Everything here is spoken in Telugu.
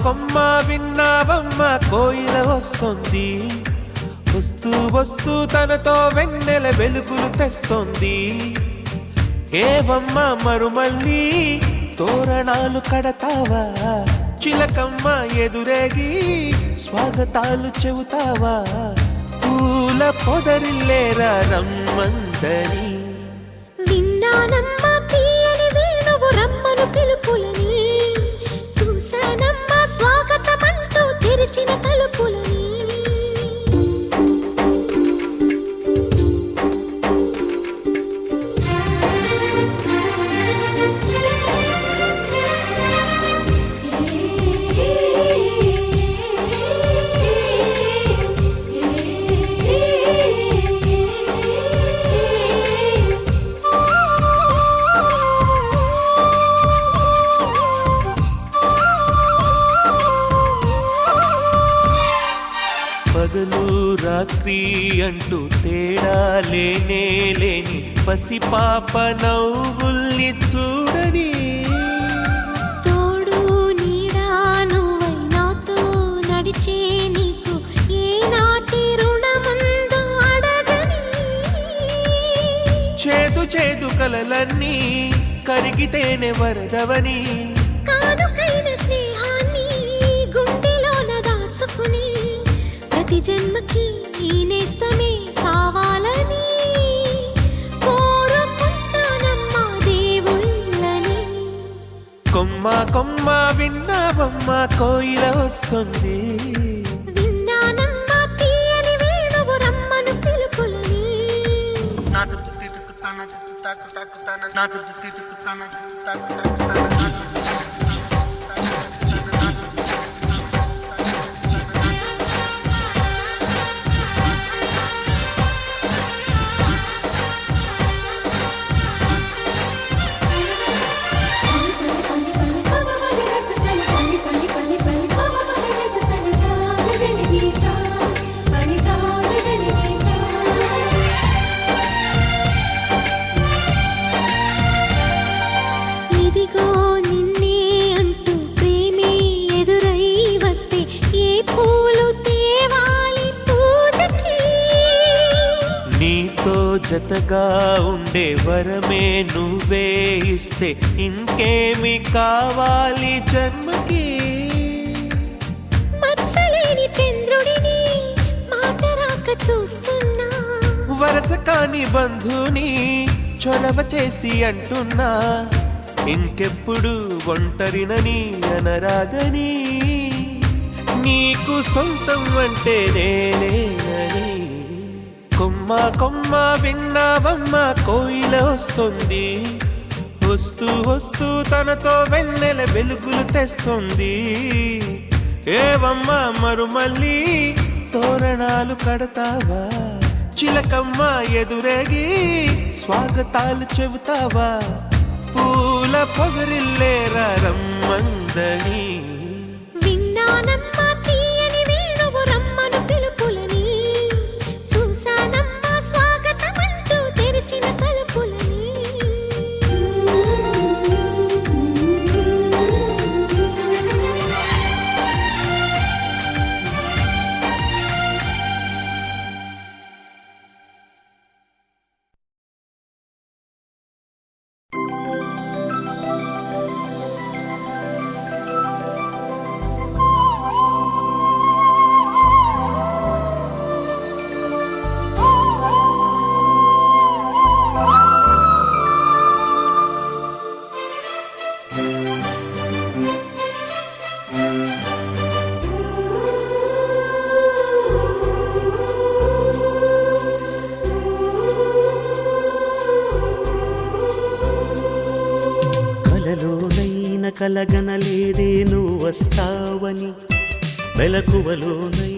కొమ్మ విన్నావమ్మ కోయిల వస్తుంది, వస్తూ వస్తూ తనతో వెన్నెల వెలుగులు తెస్తుంది. ఏవమ్మ మరుమల్లి తోరణాలు కడతావా, చిలకమ్మ ఎదురేగి స్వాగతాలు చెబుతావా, పూల పొదరిల్లేరా రమ్మందని. విన్నానమ్మా తీయని వేణువు రమ్మను పిలుపులని, చూశానమ్మా స్వాగతమంటూ తెరిచిన తలుపులని. పగలు రాత్రి అంటూ తేడా లేనే లేని పసిపాప నవ్వుల్ని చూడని. తోడు నీడా నువ్వై నాతో నడిచే నీకు ఏనాటి రుణముందో అడగని. చేదు చేదు కలలన్నీ కరిగితేనే వరదవని. కానుకైన స్నేహాన్ని గుండెలోన దాచుకుని, ప్రతి జన్మకి ఈ నేస్తమే కావాలని కోరుకుంటానమ్మా దేవుళ్ళని. కొమ్మ కొమ్మ విన్నావమ్మ కోయిల వస్తుంది, విన్నానమ్మా తీయని వేణువు రమ్మను పిలుపులని. ఇదిగో నిన్నే అంటూ ప్రేమే ఎదురై వస్తే ఏ పూలు తేవాలి పూజకి. నీతో జతగా ఉండే వరమే నువ్వే ఇస్తే ఇంకేమి కావాలి జన్మకి. మచ్చలేని చంద్రుడిని మాట రాక చూస్తున్నా, వరస కాని బంధుని చొరవ చేసి అంటున్నా, ఇంకెప్పుడు ఒంటరినని అనరాదని. నీకు సొంతం అంటే నేనేనని. కొమ్మ కొమ్మ విన్నావమ్మ కోయిల వస్తుంది, వస్తూ వస్తూ తనతో వెన్నెల వెలుగులు తెస్తుంది. ఏవమ్మ మరుమల్లి తోరణాలు కడతావా, చిలకమ్మ ఎదురేగి స్వాగతాలు చెబుతావా, పూల పొగరిల్లేరా రమ్మందని. విన్నానమ్మా తీయని వేణువు రమ్మను పిలుపులని, చూశానమ్మా స్వాగతమంటూ తెరిచిన తలుపులని. కలగనలేదే నువ్వు వస్తావని, మెలకువలోనై